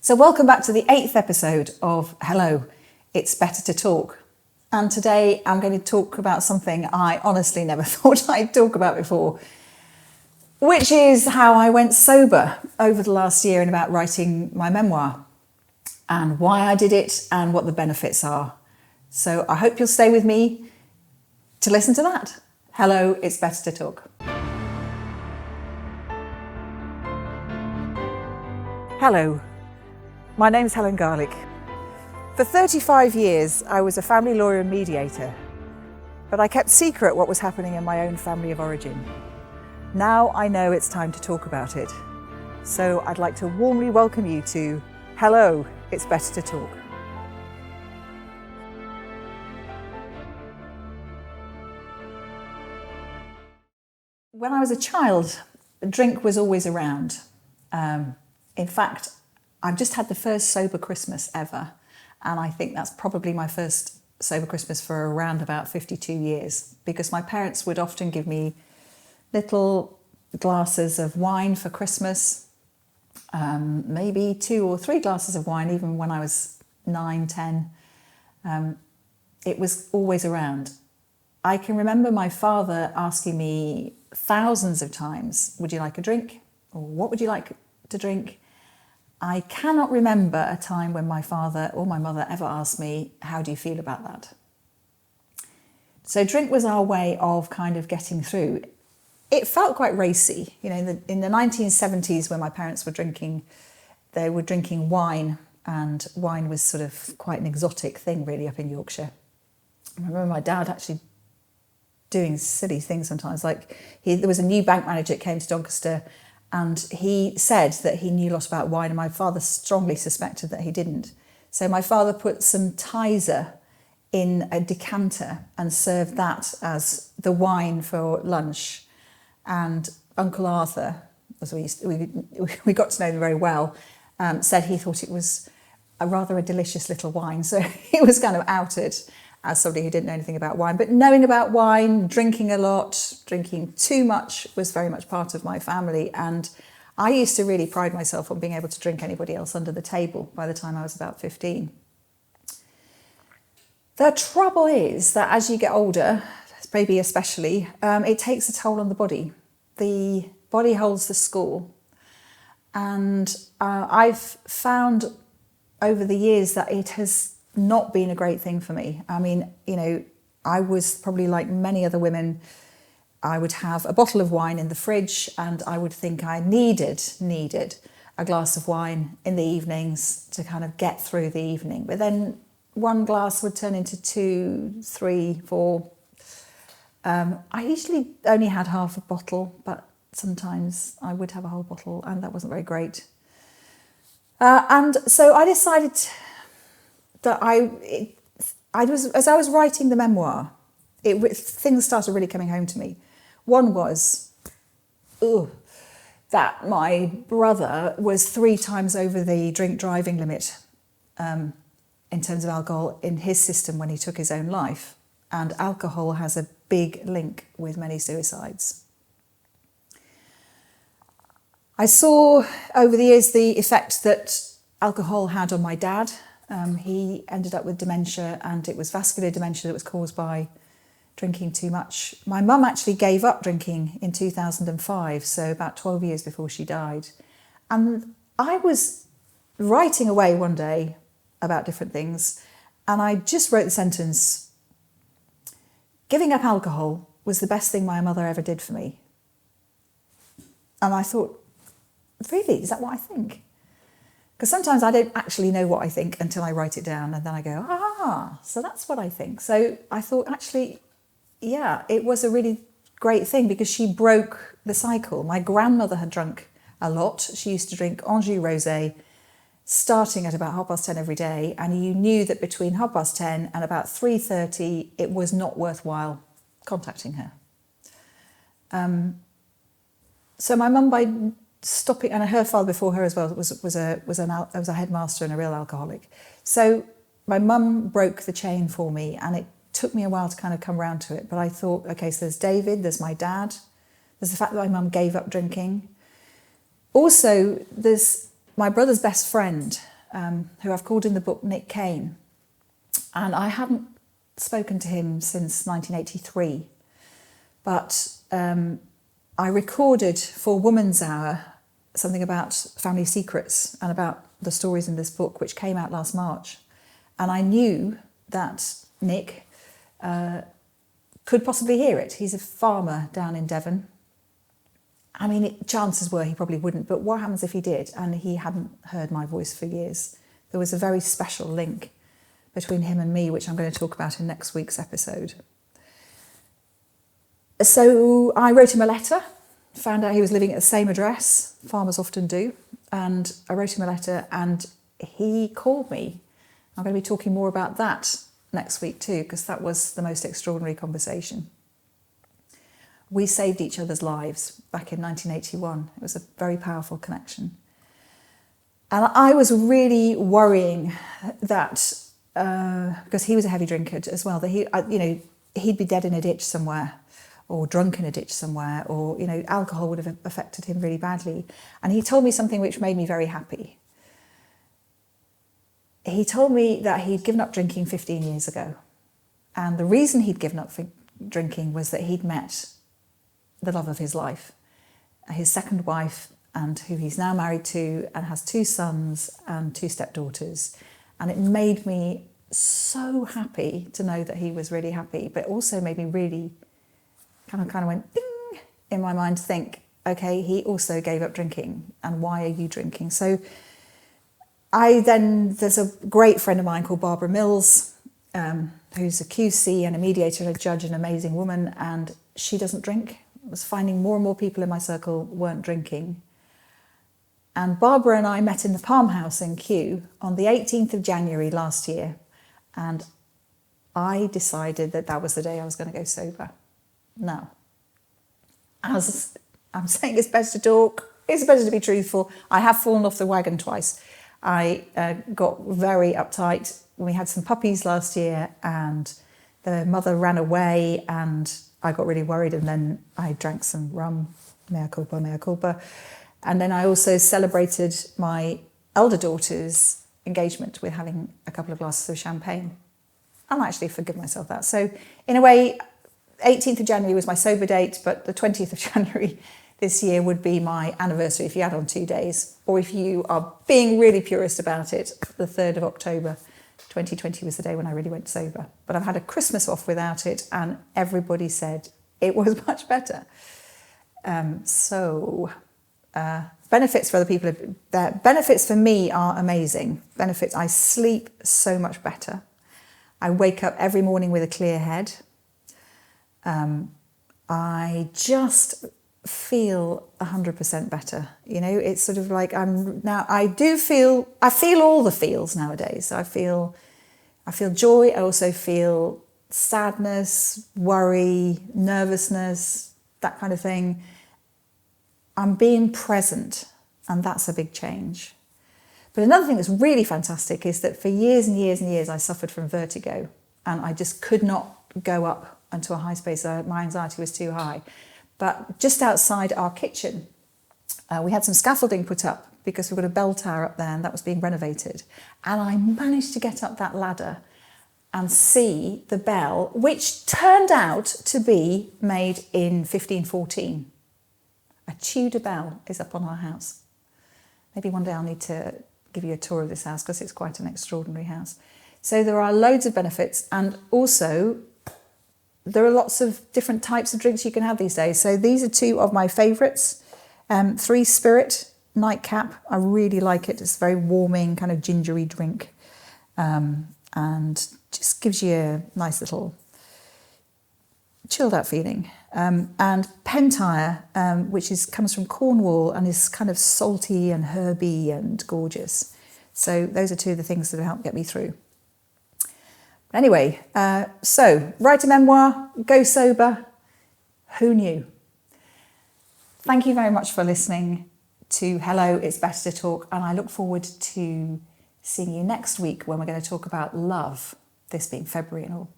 So welcome back to the 8th episode of Hello, It's Better to Talk. And today I'm going to talk about something I honestly never thought I'd talk about before, which is how I went sober over the last year and about writing my memoir and why I did it and what the benefits are. So I hope you'll stay with me to listen to that. Hello, it's better to talk. Hello. My name's Helen Garlick. For 35 years, I was a family lawyer and mediator, but I kept secret what was happening in my own family of origin. Now I know it's time to talk about it. So I'd like to warmly welcome you to Hello, It's Better to Talk. When I was a child, drink was always around. In fact, I've just had the first sober Christmas ever, and I think that's probably my first sober Christmas for around about 52 years, because my parents would often give me little glasses of wine for Christmas, maybe 2 or 3 glasses of wine, even when I was 9, 10. It was always around. I can remember my father asking me thousands of times, would you like a drink? Or what would you like to drink? I cannot remember a time when my father or my mother ever asked me, how do you feel about that? So drink was our way of kind of getting through. It felt quite racy. You know, in the 1970s when my parents were drinking, they were drinking wine, and wine was sort of quite an exotic thing really up in Yorkshire. I remember my dad actually doing silly things sometimes, like there was a new bank manager that came to Doncaster, and he said that he knew a lot about wine, and my father strongly suspected that he didn't. So my father put some Tizer in a decanter and served that as the wine for lunch. And Uncle Arthur, as we got to know him very well, said he thought it was a delicious little wine. So he was kind of outed as somebody who didn't know anything about wine. But knowing about wine, drinking a lot, drinking too much was very much part of my family. And I used to really pride myself on being able to drink anybody else under the table by the time I was about 15. The trouble is that as you get older, maybe especially, it takes a toll on the body. The body holds the score. And I've found over the years that it has not been a great thing for me. I mean, you know, I was probably like many other women. I would have a bottle of wine in the fridge, and I would think I needed a glass of wine in the evenings to kind of get through the evening. But then one glass would turn into 2, 3, 4. I usually only had half a bottle, but sometimes I would have a whole bottle, and that wasn't very great. And so I decided that as I was writing the memoir, things started really coming home to me. One was that my brother was 3 times over the drink driving limit in terms of alcohol in his system when he took his own life. And alcohol has a big link with many suicides. I saw over the years the effect that alcohol had on my dad. He ended up with dementia, and it was vascular dementia that was caused by drinking too much. My mum actually gave up drinking in 2005, so about 12 years before she died. And I was writing away one day about different things, and I just wrote the sentence, giving up alcohol was the best thing my mother ever did for me. And I thought, really, is that what I think? Because sometimes I don't actually know what I think until I write it down, and then I go, so that's what I think. So I thought, actually, yeah, it was a really great thing because she broke the cycle. My grandmother had drunk a lot. She used to drink Anjou Rosé starting at about 10:30 every day, and you knew that between 10:30 and about 3:30 it was not worthwhile contacting her. So my mum, by stopping, and her father before her as well was a headmaster and a real alcoholic. So my mum broke the chain for me, and it took me a while to kind of come around to it. But I thought, okay, so there's David, there's my dad, there's the fact that my mum gave up drinking. Also, there's my brother's best friend, who I've called in the book Nick Kane. And I hadn't spoken to him since 1983, but I recorded for Woman's Hour something about family secrets and about the stories in this book, which came out last March. And I knew that Nick could possibly hear it. He's a farmer down in Devon. I mean, chances were he probably wouldn't, but what happens if he did and he hadn't heard my voice for years? There was a very special link between him and me, which I'm going to talk about in next week's episode. So I wrote him a letter, found out he was living at the same address, farmers often do, and I wrote him a letter and he called me. I'm going to be talking more about that next week too, because that was the most extraordinary conversation. We saved each other's lives back in 1981. It was a very powerful connection. And I was really worrying that, because he was a heavy drinker as well, that he'd be dead in a ditch somewhere, or drunk in a ditch somewhere, or, alcohol would have affected him really badly. And he told me something which made me very happy. He told me that he'd given up drinking 15 years ago. And the reason he'd given up drinking was that he'd met the love of his life, his second wife, and who he's now married to and has 2 sons and 2 stepdaughters. And it made me so happy to know that he was really happy, but also made me really kind of went ding in my mind to think, okay, he also gave up drinking, and why are you drinking? So there's a great friend of mine called Barbara Mills, who's a QC and a mediator and a judge, an amazing woman, and she doesn't drink. I was finding more and more people in my circle weren't drinking. And Barbara and I met in the Palm House in Kew on the 18th of January last year, and I decided that was the day I was going to go sober. Now, as I'm saying, it's better to talk, it's better to be truthful. I have fallen off the wagon twice. I got very uptight. We had some puppies last year and the mother ran away and I got really worried, and then I drank some rum, mea culpa, mea culpa. And then I also celebrated my elder daughter's engagement with having a couple of glasses of champagne. I'll actually forgive myself that. So in a way, 18th of January was my sober date, but the 20th of January this year would be my anniversary if you add on 2 days. Or if you are being really purist about it, the 3rd of October 2020 was the day when I really went sober. But I've had a Christmas off without it, and everybody said it was much better. Benefits for other people, benefits for me are amazing. Benefits, I sleep so much better. I wake up every morning with a clear head. I just feel 100% better. It's sort of like I feel all the feels nowadays. I feel joy. I also feel sadness, worry, nervousness, that kind of thing. I'm being present, and that's a big change. But another thing that's really fantastic is that for years and years and years I suffered from vertigo, and I just could not go up into a high space. My anxiety was too high. But just outside our kitchen, we had some scaffolding put up because we've got a bell tower up there and that was being renovated. And I managed to get up that ladder and see the bell, which turned out to be made in 1514. A Tudor bell is up on our house. Maybe one day I'll need to give you a tour of this house because it's quite an extraordinary house. So there are loads of benefits, and also there are lots of different types of drinks you can have these days. So these are 2 of my favourites. 3 Spirit Nightcap. I really like it. It's a very warming, kind of gingery drink. And just gives you a nice little chilled out feeling. And Pentire, which comes from Cornwall and is kind of salty and herby and gorgeous. So those are 2 of the things that have helped get me through. Anyway, so write a memoir, go sober. Who knew? Thank you very much for listening to Hello, It's Better to Talk, and I look forward to seeing you next week when we're going to talk about love, this being February and all.